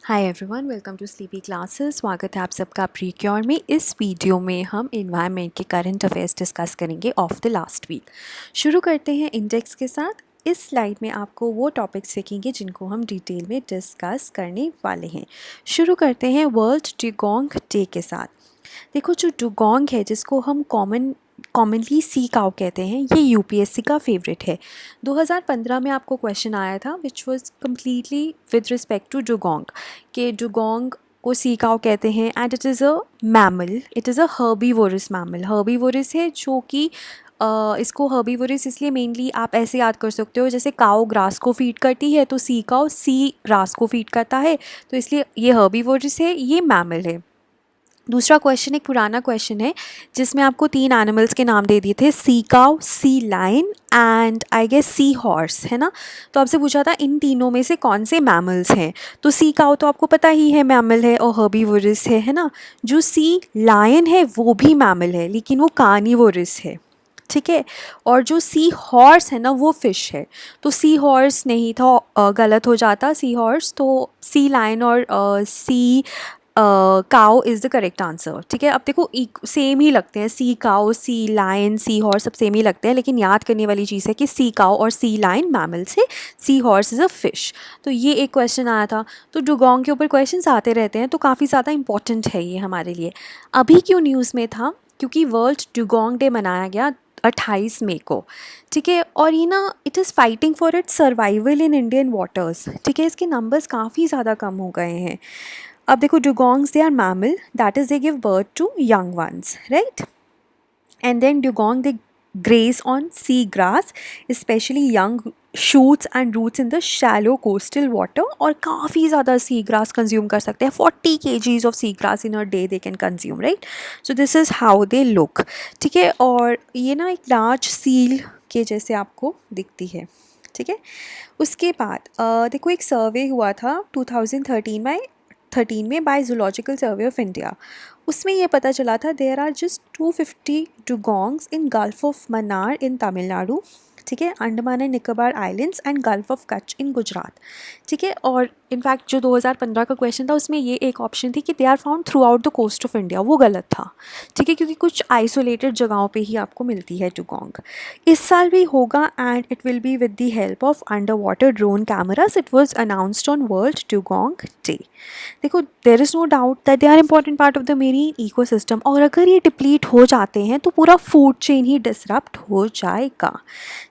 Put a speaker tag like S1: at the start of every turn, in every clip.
S1: Hi everyone, welcome to sleepy classes. स्वागत है आप सबका प्रीक्योर में। इस वीडियो में हम इन्वायरमेंट के करंट अफेयर्स डिस्कस करेंगे ऑफ द लास्ट वीक। शुरू करते हैं इंडेक्स के साथ। इस स्लाइड में आपको वो टॉपिक्स दिखेंगे जिनको हम डिटेल में डिस्कस करने वाले हैं। शुरू करते हैं वर्ल्ड डुगोंग डे के साथ। देखो, जो डुगोंग है, जिसको हम कॉमनली सी काउ कहते हैं, ये यूपीएससी का फेवरेट है। 2015 में आपको क्वेश्चन आया था which was completely with respect to dugong, कि डुगोंग को सी काउ कहते हैं and it is a mammal, it is a herbivorous mammal. Herbivorous है जो कि इसको हर्बीवोरस इसलिए मेनली आप ऐसे याद कर सकते हो, जैसे काउ ग्रास को फीड करती है तो सी काउ सी ग्रास को फीड करता है, तो इसलिए ये हर्बीवोरस है, ये मैमल है। दूसरा क्वेश्चन एक पुराना क्वेश्चन है जिसमें आपको 3 एनिमल्स के नाम दे दिए थे, sea cow, sea lion and I guess sea horse, है ना। तो आपसे पूछा था इन तीनों में से कौन से मैमल्स हैं। तो सी काउ तो आपको पता ही है मैमल है और हर्बीवोरस है ना। जो सी लायन है वो भी मैमल है लेकिन वो कार्निवोरस है, ठीक है। और जो सी हॉर्स है ना वो फिश है। तो सी हॉर्स नहीं था, गलत हो जाता सी हॉर्स। तो सी लायन और sea cow is the correct answer, ठीक है। अब देखो सेम ही लगते हैं, सी cow, sea lion, sea horse सब सेम ही लगते हैं, लेकिन याद करने वाली चीज़ है कि सी काउ और सी लायन मैमल्स है, sea horse is a fish. तो ये एक क्वेश्चन आया था। तो डुगोंग के ऊपर क्वेश्चंस आते रहते हैं तो काफ़ी ज़्यादा इंपॉर्टेंट है ये हमारे लिए। अभी क्यों न्यूज़ में था? क्योंकि वर्ल्ड डुगोंग डे मनाया गया 28 मई को, ठीक है। और ये ना it is fighting for its survival in Indian waters, ठीक है। इसके नंबर्स काफ़ी ज़्यादा कम हो गए हैं। अब देखो, dugongs they are mammal, that is they give birth to young ones, right? And then dugong they graze on sea grass, especially young shoots and roots in the shallow coastal water, और काफ़ी ज़्यादा sea grass consume कर सकते हैं। 40 kgs of sea grass in a day they can consume, right? So this is how they look, ठीक है। और ये ना एक लार्ज सील के जैसे आपको दिखती है, ठीक है। उसके बाद देखो, एक सर्वे हुआ था 2013 में by Zoological Survey of India. उसमें ये पता चला था there are just 250 dugongs in Gulf of Mannar in Tamil Nadu, ठीक है, Andaman and Nicobar Islands and Gulf of Kutch in Gujarat, ठीक है। और इनफैक्ट जो 2015 का क्वेश्चन था उसमें ये एक ऑप्शन थी कि they are found throughout the coast of India, वो गलत था, ठीक है, क्योंकि कुछ आइसोलेटेड जगहों पे ही आपको मिलती है डुगोंग। इस साल भी होगा and it will be with the help of under water drone cameras. It was announced on World Dugong Day. देखो, there is no doubt that they are important part of the marine ecosystem, और अगर ये deplete हो जाते हैं तो पूरा food chain ही disrupt हो जाएगा,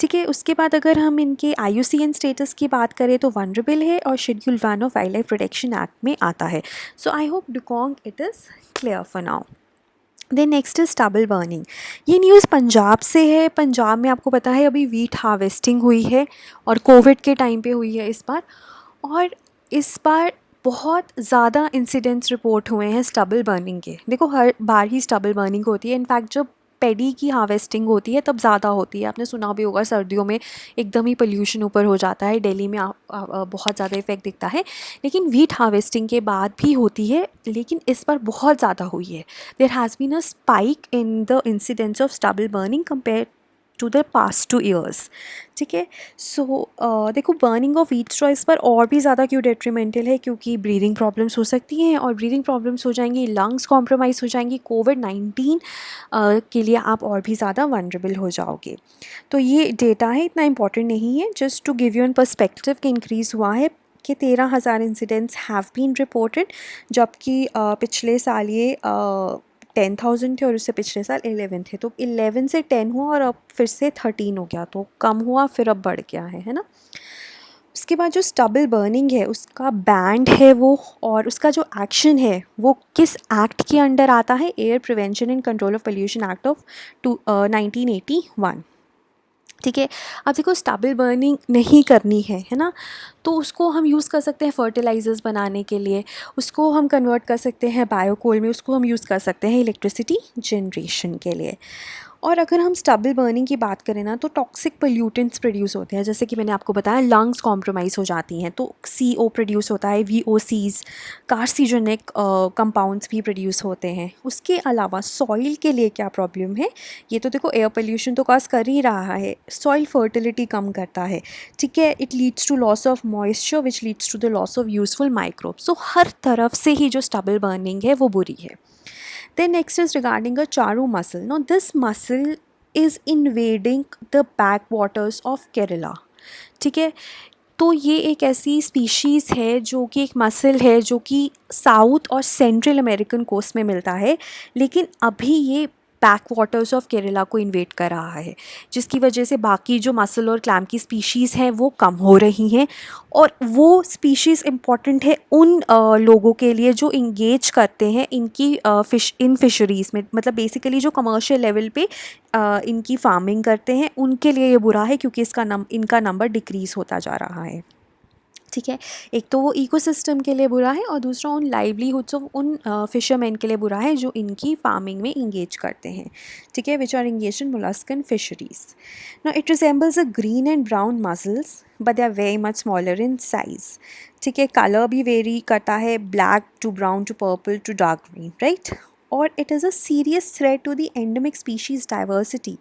S1: ठीक है। उसके बाद अगर हम इनके IUCN स्टेटस की बात करें तो वनरेबल है और schedule 1 of Wild Life Protection Act में आता है। So I hope dugong it is clear for now. Then next is stubble burning. ये न्यूज़ पंजाब से है। पंजाब में आपको पता है अभी वीट हार्वेस्टिंग हुई है और कोविड के टाइम पे हुई है इस बार। और इस बार बहुत ज़्यादा इंसिडेंट्स रिपोर्ट हुए हैं स्टबल बर्निंग के। देखो, हर बार ही स्टबल बर्निंग होती है। इनफैक्ट जब पेडी की हार्वेस्टिंग होती है तब ज़्यादा होती है। आपने सुना भी होगा, सर्दियों में एकदम ही पोल्यूशन ऊपर हो जाता है, दिल्ली में बहुत ज़्यादा इफेक्ट दिखता है। लेकिन वीट हार्वेस्टिंग के बाद भी होती है, लेकिन इस बार बहुत ज़्यादा हुई है। There has been a spike in the incidents of stubble burning compare to the past 2 years, ठीक है। सो देखो, बर्निंग ऑफ वीट स्ट्रॉ इस पर और भी ज़्यादा क्यों डेट्रीमेंटल है, क्योंकि ब्रीदिंग प्रॉब्लम्स हो सकती हैं, और ब्रीदिंग प्रॉब्लम्स हो जाएंगी, लंग्स कॉम्प्रोमाइज़ हो जाएंगी, कोविड-19 के लिए आप और भी ज़्यादा वनरेबल हो जाओगे। तो ये डेटा है, इतना इंपॉर्टेंट नहीं है, just to give you an perspective कि इंक्रीज़ हुआ है कि 13,000 इंसिडेंट्स हैव बीन रिपोर्टेड, जबकि पिछले साल ये 10,000 थे और उससे पिछले साल 11 थे। तो 11 से 10 हुआ और अब फिर से 13 हो गया, तो कम हुआ फिर अब बढ़ गया है ना। उसके बाद जो स्टबल बर्निंग है उसका बैंड है वो, और उसका जो एक्शन है वो किस एक्ट के अंडर आता है? Air prevention and control of pollution act of 1981, ठीक है। अब देखो, स्टबल बर्निंग नहीं करनी है ना, तो उसको हम यूज़ कर सकते हैं फर्टिलाइज़र्स बनाने के लिए, उसको हम कन्वर्ट कर सकते हैं बायोकोल में, उसको हम यूज़ कर सकते हैं इलेक्ट्रिसिटी जनरेशन के लिए। और अगर हम स्टबल बर्निंग की बात करें ना तो टॉक्सिक पोल्यूटेंट्स प्रोड्यूस होते हैं, जैसे कि मैंने आपको बताया लंग्स कॉम्प्रोमाइज़ हो जाती हैं तो CO प्रोड्यूस होता है, VOCs, कार्सिनोजेनिक कंपाउंड्स भी प्रोड्यूस होते हैं। उसके अलावा सॉइल के लिए क्या प्रॉब्लम है, ये तो देखो एयर पोल्यूशन तो कॉज कर ही रहा है, सॉइल फर्टिलिटी कम करता है, ठीक है। It leads to loss of moisture which leads to the loss of useful microbes. So हर तरफ से ही जो स्टबल बर्निंग है वो बुरी है। Then next is regarding a charu mussel. Now this mussel is invading the backwaters of Kerala. ठीक है, तो ये एक ऐसी स्पीशीज़ है जो कि एक मसल है जो कि साउथ और सेंट्रल अमेरिकन कोस्ट में मिलता है, लेकिन अभी ये बैक वाटर्स ऑफ केरला को इन्वेट कर रहा है, जिसकी वजह से बाकी जो मसल और क्लैम की स्पीशीज़ हैं वो कम हो रही हैं। और वो स्पीशीज़ इम्पॉर्टेंट है उन लोगों के लिए जो इंगेज करते हैं इनकी फिशरीज़ में, मतलब बेसिकली जो कमर्शियल लेवल पे इनकी फार्मिंग करते हैं उनके लिए ये बुरा है, क्योंकि इनका नंबर डिक्रीज़ होता जा रहा है। ठीक है, एक तो वो इकोसिस्टम के लिए बुरा है और दूसरा उन लाइवलीहुड्स ऑफ उन फिशरमैन के लिए बुरा है जो इनकी फार्मिंग में इंगेज करते हैं। ठीक है, which are engage in molluscan fisheries. Now it resembles a green and brown mussels but they are very much smaller in size. ठीक है, कलर भी वेरी करता है, black to brown to purple to dark green, right. और it is a serious threat to the endemic species diversity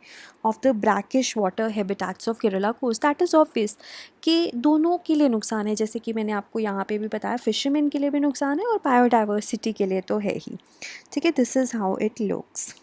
S1: of the brackish water habitats of Kerala coast. That is obvious कि दोनों के लिए नुकसान है, जैसे कि मैंने आपको यहाँ पे भी बताया फिशरमैन के लिए भी नुकसान है और बायोडाइवर्सिटी के लिए तो है ही। ठीक है, this is how it looks.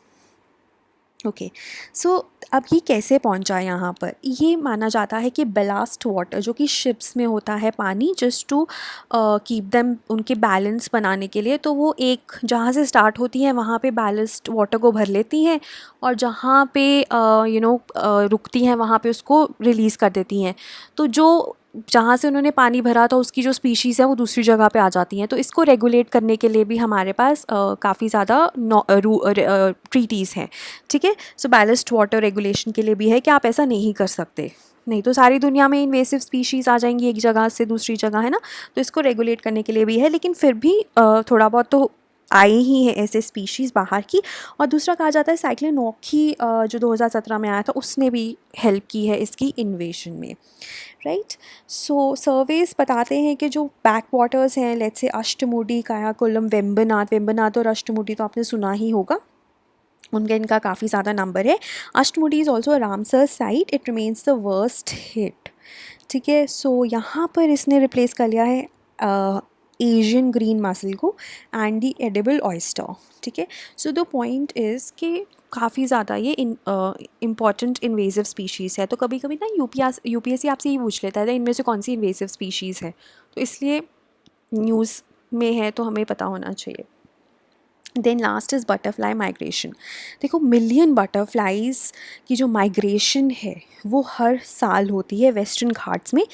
S1: Okay, so अब ये कैसे पहुंचा यहाँ पर, ये माना जाता है कि बेलास्ट वाटर जो कि शिप्स में होता है पानी, जस्ट टू कीप देम, उनके बैलेंस बनाने के लिए, तो वो एक जहाँ से स्टार्ट होती है वहाँ पे बैलेस्ट वाटर को भर लेती हैं और जहाँ पे रुकती हैं वहाँ पे उसको रिलीज़ कर देती हैं। तो जो जहाँ से उन्होंने पानी भरा था उसकी जो स्पीशीज़ है वो दूसरी जगह पे आ जाती हैं। तो इसको रेगुलेट करने के लिए भी हमारे पास काफ़ी ज़्यादा ट्रीटीज़ हैं। ठीक है, सो बैलेंस्ड वाटर रेगुलेशन के लिए भी है कि आप ऐसा नहीं कर सकते, नहीं तो सारी दुनिया में इन्वेसिव स्पीशीज़ आ जाएंगी एक जगह से दूसरी जगह, है ना। तो इसको रेगुलेट करने के लिए भी है, लेकिन फिर भी थोड़ा बहुत तो आई ही है ऐसे स्पीशीज़ बाहर की। और दूसरा कहा जाता है साइक्लोन नोकी जो 2017 में आया था उसने भी हेल्प की है इसकी इन्वेशन में, राइट। सो सर्वेस बताते हैं कि जो बैक वाटर्स हैं, लेट्स से अष्टमुडी, कायाकुलम, वेम्बनाथ और अष्टमुडी तो आपने सुना ही होगा, उनका इनका काफ़ी ज़्यादा नंबर है। Ashtamudi is also a Ramsar site, it remains the worst hit. ठीक है, सो यहाँ पर इसने रिप्लेस कर लिया है एशियन ग्रीन मसल को एंड दी एडिबल ऑयस्टर। ठीक है, सो द पॉइंट इज़ कि काफ़ी ज़्यादा ये इम्पॉर्टेंट इन्वेसिव स्पीशीज़ है। तो कभी कभी ना UPSC आपसे ये पूछ लेता है इनमें से कौन सी इन्वेसिव स्पीशीज़ है, तो इसलिए न्यूज़ में है तो हमें पता होना चाहिए। Then last is butterfly migration. देखो, मिलियन बटरफ्लाइज की जो माइग्रेशन है वो हर साल होती है वेस्टर्न घाट्स में।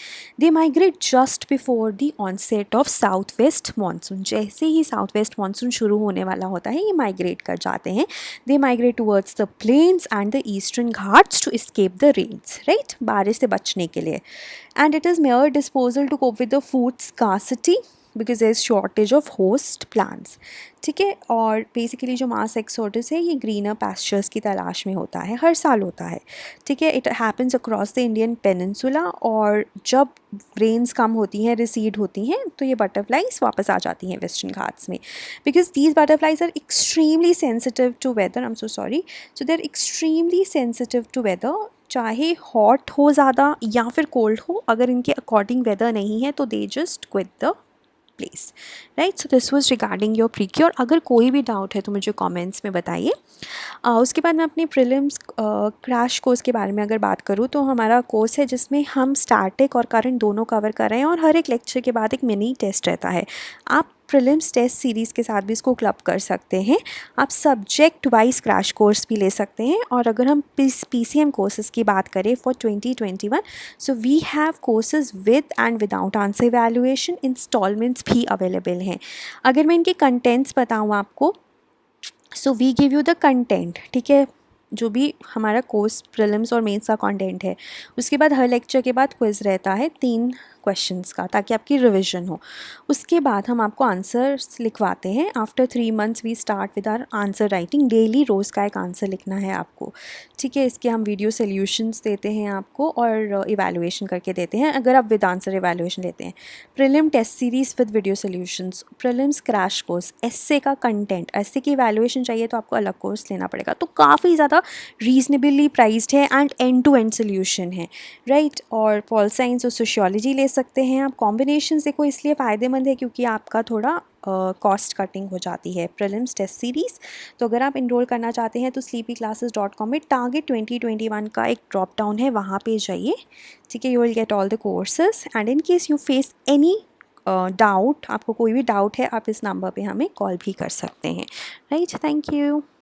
S1: They migrate just before the onset of south west monsoon. जैसे ही साउथ वेस्ट मानसून शुरू होने वाला होता है ये माइग्रेट कर जाते हैं। They migrate towards the plains and the eastern Ghats to escape the rains, right, बारिश से बचने के लिए। And it is mayor disposal to cope with the food scarcity because there is shortage of host plants. ठीक है, और basically जो mass exodus है ये ग्रीनर पैस्चर्स की तलाश में होता है, हर साल होता है। ठीक है, it happens across the Indian peninsula, और जब रेन्स कम होती हैं, रिसीड होती हैं, तो ये बटरफ्लाइज वापस आ जाती हैं वेस्टर्न घाट्स में। Because these butterflies are extremely sensitive to weather, I am so sorry, so they are extremely sensitive to weather, चाहे हॉट हो ज़्यादा या फिर कोल्ड हो, अगर इनके अकॉर्डिंग वेदर नहीं है तो they just quit the place, right. So this was regarding your procure. अगर कोई भी डाउट है तो मुझे कमेंट्स में बताइए। उसके बाद मैं अपने प्रीलिम्स क्रैश कोर्स के बारे में अगर बात करूँ तो हमारा कोर्स है जिसमें हम स्टैटिक और करंट दोनों कवर कर रहे हैं, और हर एक लेक्चर के बाद एक मिनी टेस्ट रहता है। आप प्रीलिम्स टेस्ट सीरीज़ के साथ भी इसको क्लब कर सकते हैं। आप सब्जेक्ट वाइज क्रैश कोर्स भी ले सकते हैं। और अगर हम PCM कोर्सेज़ की बात करें for 2021, so we have courses with and without answer evaluation, installments भी अवेलेबल हैं। अगर मैं इनके कंटेंट्स बताऊँ आपको, so we give you the content. ठीक है, जो भी हमारा कोर्स प्रीलिम्स और मेंस का कंटेंट है, उसके बाद हर लेक्चर के बाद क्विज़ रहता है, 3 क्वेश्चंस का, ताकि आपकी रिवीजन हो। उसके बाद हम आपको आंसर्स लिखवाते हैं। After 3 months we start with our answer writing. Daily रोज़ का एक आंसर लिखना है आपको, ठीक है। इसके हम वीडियो सॉल्यूशंस देते हैं आपको और इवैल्यूएशन करके देते हैं, अगर आप विद आंसर इवैल्यूएशन लेते हैं। Prelim test series with video solutions, prelims crash course, essay का कंटेंट, एस्से की इवैल्यूएशन चाहिए तो आपको अलग कोर्स लेना पड़ेगा। तो काफ़ी ज़्यादा रीजनेबली प्राइस्ड है and end to end solution है, राइट। और पॉल साइंस और सोशियोलॉजी ले सकते हैं आप। कॉम्बिनेशन देखो इसलिए फ़ायदेमंद है क्योंकि आपका थोड़ा कॉस्ट कटिंग हो जाती है प्रीलिम्स टेस्ट सीरीज़। तो अगर आप इनरोल करना चाहते हैं तो sleepyclasses.com में टारगेट 2021 का एक ड्रॉप डाउन है, वहाँ पे जाइए, ठीक है। You will get all the courses and in case you face any doubt, आपको कोई भी डाउट है, आप इस नंबर पे हमें कॉल भी कर सकते हैं, राइट। Thank you.